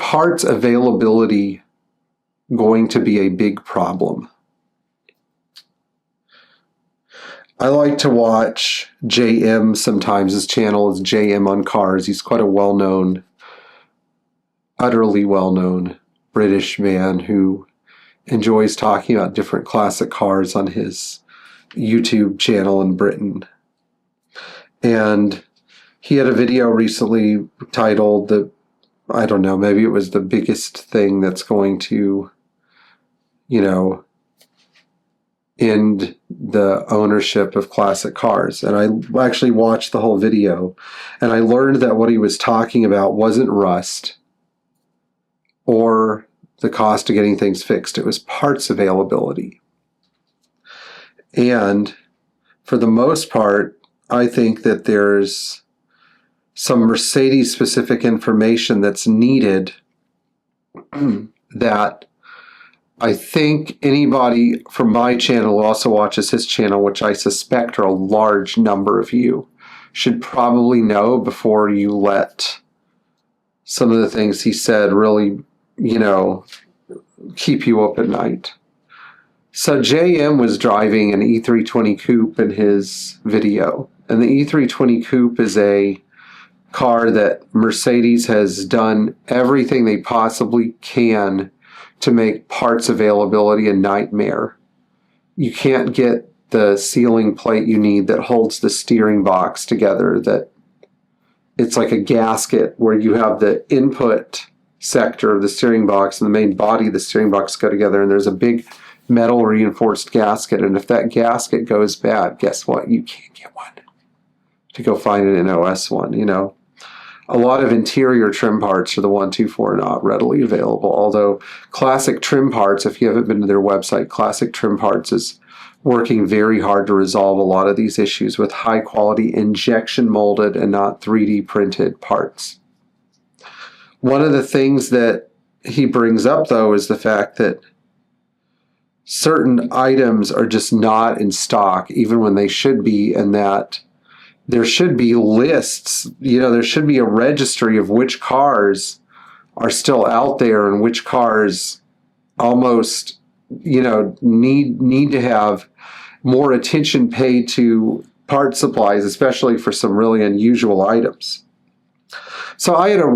parts availability going to be a big problem? I like to watch JM sometimes. His channel is JM on Cars. He's quite a well-known, utterly well-known British man who enjoys talking about different classic cars on his YouTube channel in Britain. And he had a video recently titled, I don't know, maybe it was the biggest thing that's going to, end the ownership of classic cars. And I actually watched the whole video, and I learned that what he was talking about wasn't rust or the cost of getting things fixed. It was parts availability. And for the most part, I think that there's some Mercedes-specific information that's needed that I think anybody from my channel who also watches his channel, which I suspect are a large number of you, should probably know before you let some of the things he said really, keep you up at night. So JM was driving an E320 Coupe in his video. And the E320 Coupe is a car that Mercedes has done everything they possibly can to make parts availability a nightmare. You can't get the sealing plate you need that holds the steering box together. That it's like a gasket where you have the input sector of the steering box and the main body of the steering box go together, and there's a big metal reinforced gasket, and if that gasket goes bad, guess what? You can't get one to go find an NOS one, A lot of interior trim parts for the 124 are not readily available, although Classic Trim Parts, if you haven't been to their website, Classic Trim Parts is working very hard to resolve a lot of these issues with high quality injection molded and not 3D printed parts. One of the things that he brings up, though, is the fact that certain items are just not in stock, even when they should be, and that there should be lists, there should be a registry of which cars are still out there and which cars almost, need to have more attention paid to part supplies, especially for some really unusual items. So I had a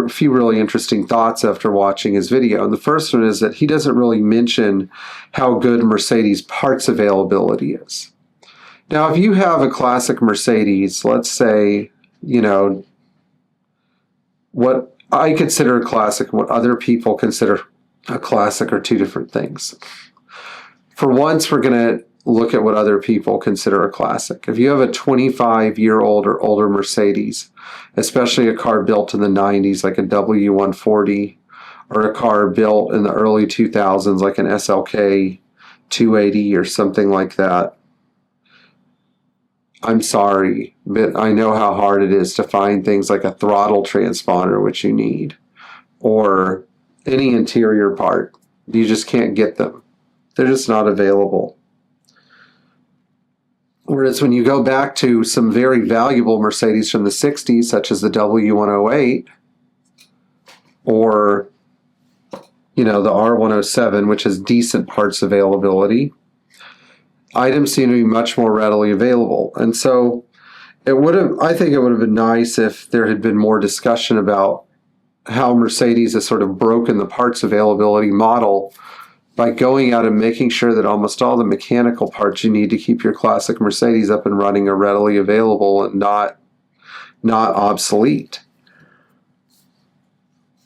few really interesting thoughts after watching his video. And the first one is that he doesn't really mention how good Mercedes parts availability is. Now, if you have a classic Mercedes, let's say, what I consider a classic and what other people consider a classic are two different things. For once, we're going to look at what other people consider a classic. If you have a 25-year-old or older Mercedes, especially a car built in the 90s like a W140, or a car built in the early 2000s like an SLK 280 or something like that, I'm sorry, but I know how hard it is to find things like a throttle transponder, which you need, or any interior part. You just can't get them. They're just not available. Whereas when you go back to some very valuable Mercedes from the 60s, such as the W108, or, the R107, which has decent parts availability, items seem to be much more readily available. And so I think it would have been nice if there had been more discussion about how Mercedes has sort of broken the parts availability model by going out and making sure that almost all the mechanical parts you need to keep your classic Mercedes up and running are readily available and not obsolete.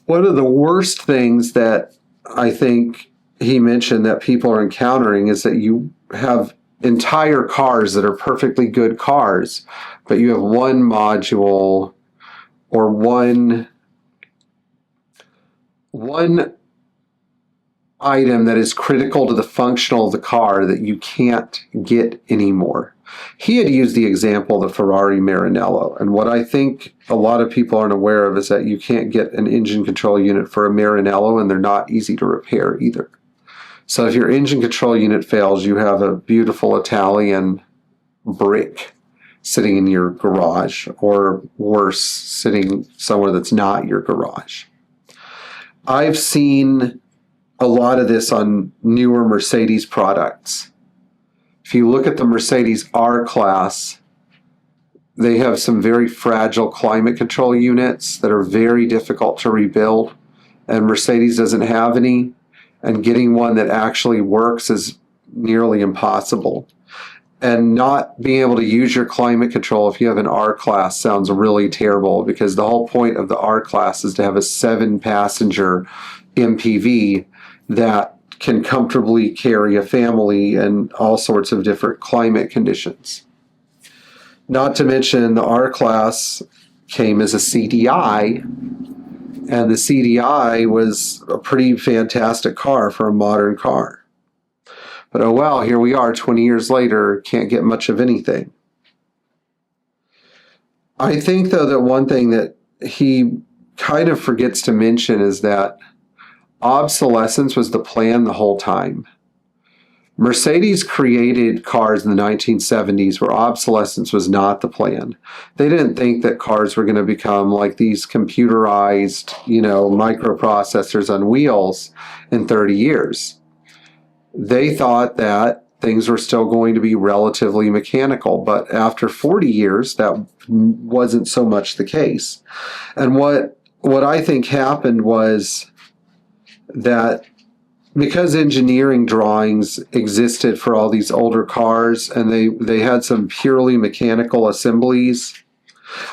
One of the worst things that I think he mentioned that people are encountering is that you have entire cars that are perfectly good cars, but you have one module or one item that is critical to the functional of the car that you can't get anymore. He had used the example of the Ferrari Maranello, and what I think a lot of people aren't aware of is that you can't get an engine control unit for a Maranello, and they're not easy to repair either. So if your engine control unit fails, you have a beautiful Italian brick sitting in your garage, or worse, sitting somewhere that's not your garage. I've seen a lot of this on newer Mercedes products. If you look at the Mercedes R-Class, they have some very fragile climate control units that are very difficult to rebuild, and Mercedes doesn't have any, and getting one that actually works is nearly impossible. And not being able to use your climate control if you have an R-Class sounds really terrible, because the whole point of the R-Class is to have a 7-passenger MPV that can comfortably carry a family in all sorts of different climate conditions. Not to mention the R-Class came as a CDI, and the CDI was a pretty fantastic car for a modern car. But oh well, here we are 20 years later, can't get much of anything. I think though that one thing that he kind of forgets to mention is that obsolescence was the plan the whole time. Mercedes created cars in the 1970s where obsolescence was not the plan. They didn't think that cars were going to become like these computerized, microprocessors on wheels in 30 years. They thought that things were still going to be relatively mechanical, but after 40 years, that wasn't so much the case. And what I think happened was that because engineering drawings existed for all these older cars, and they had some purely mechanical assemblies.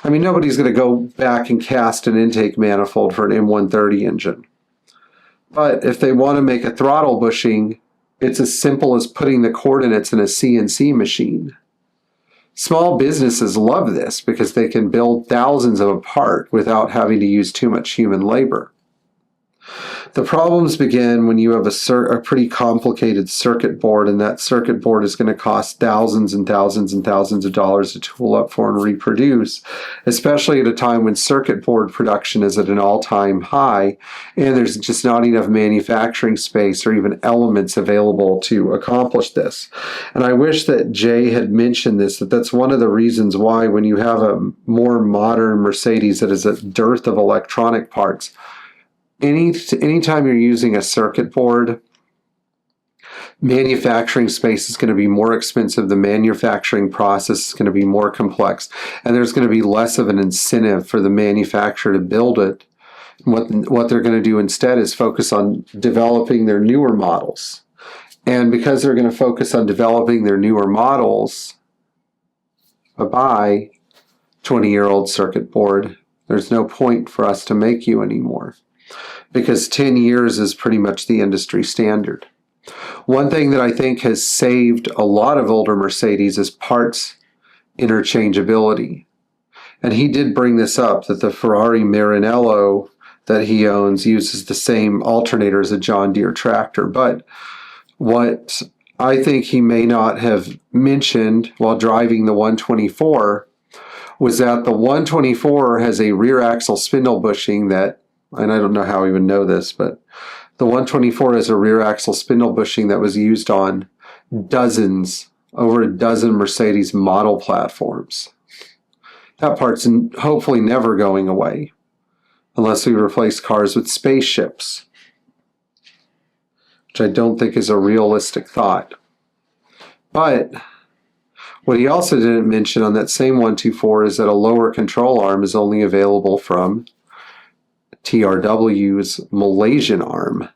I mean, nobody's going to go back and cast an intake manifold for an M130 engine. But if they want to make a throttle bushing, it's as simple as putting the coordinates in a CNC machine. Small businesses love this because they can build thousands of a part without having to use too much human labor. The problems begin when you have a pretty complicated circuit board, and that circuit board is going to cost thousands and thousands and thousands of dollars to tool up for and reproduce, especially at a time when circuit board production is at an all-time high, and there's just not enough manufacturing space or even elements available to accomplish this. And I wish that Jay had mentioned this, that's one of the reasons why when you have a more modern Mercedes that is a dearth of electronic parts, anytime you're using a circuit board, manufacturing space is going to be more expensive. The manufacturing process is going to be more complex, and there's going to be less of an incentive for the manufacturer to build it. What they're going to do instead is focus on developing their newer models. And because they're going to focus on developing their newer models, bye-bye, 20-year-old circuit board. There's no point for us to make you anymore, because 10 years is pretty much the industry standard. One thing that I think has saved a lot of older Mercedes is parts interchangeability. And he did bring this up, that the Ferrari Maranello that he owns uses the same alternator as a John Deere tractor. But what I think he may not have mentioned while driving the 124 was that the 124 has a rear axle spindle bushing that, and I don't know how I even know this, but the 124 has a rear axle spindle bushing that was used on over a dozen Mercedes model platforms. That part's hopefully never going away, unless we replace cars with spaceships, which I don't think is a realistic thought. But what he also didn't mention on that same 124 is that a lower control arm is only available from TRW's Malaysian arm.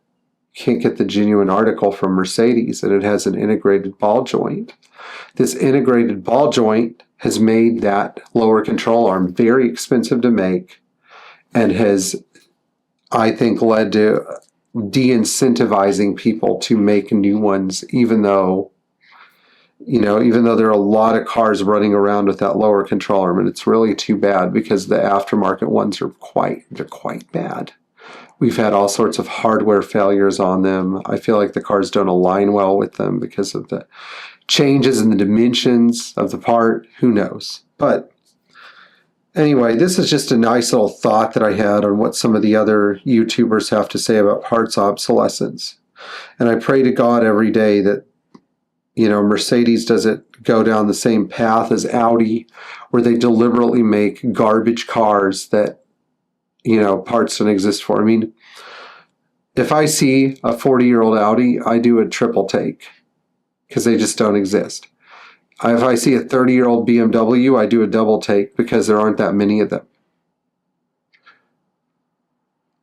Can't get the genuine article from Mercedes, and it has an integrated ball joint. This integrated ball joint has made that lower control arm very expensive to make, and has, I think, led to de-incentivizing people to make new ones, even though there are a lot of cars running around with that lower control arm, and it's really too bad because the aftermarket ones are quite bad. We've had all sorts of hardware failures on them. I feel like the cars don't align well with them because of the changes in the dimensions of the part. Who knows? But anyway, this is just a nice little thought that I had on what some of the other YouTubers have to say about parts obsolescence. And I pray to God every day that Mercedes doesn't go down the same path as Audi, where they deliberately make garbage cars that, parts don't exist for. I mean, if I see a 40-year-old Audi, I do a triple take because they just don't exist. If I see a 30-year-old BMW, I do a double take because there aren't that many of them.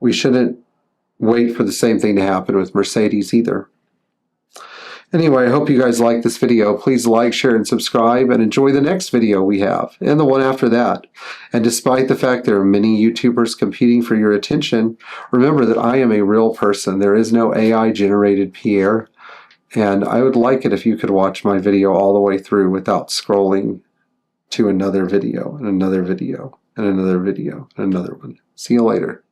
We shouldn't wait for the same thing to happen with Mercedes either. Anyway, I hope you guys like this video. Please like, share, and subscribe, and enjoy the next video we have, and the one after that. And despite the fact there are many YouTubers competing for your attention, remember that I am a real person. There is no AI-generated Pierre, and I would like it if you could watch my video all the way through without scrolling to another video, and another video, and another video, and another one. See you later.